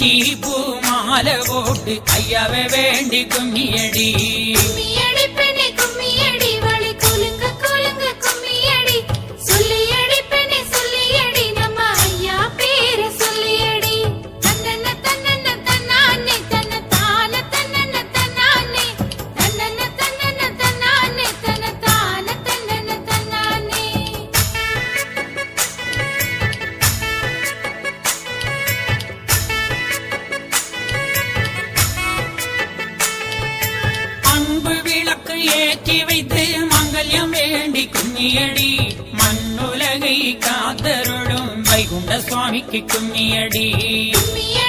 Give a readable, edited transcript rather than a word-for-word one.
குச்சி பூ மாலை போட்டு ஐயாவை வேண்டி கும்மியடி கும்மியடி பெண்ணே கும்மியடி வழி குலுங்க குலுங்க கும்மியடி சொல்லியடி பெண்ணே சொல்லியடி நம்ம ஐயா பேரை சொல்லியடி தன்னன்ன தன்னன்ன தன்னானே தன்ன தான தன்னன்ன தன்னானே தன்னன்ன தன்னன்ன தன்னானே தன்ன தான தன்னன்ன தன்னானே அன்பு விளக்கு ஏற்றி வைத்து மங்கல்யம் வேண்டி கும்மியடி மண்ணுலகை காத்தருளும் வைகுண்ட சுவாமிக்கு கும்மியடி கும்மியடி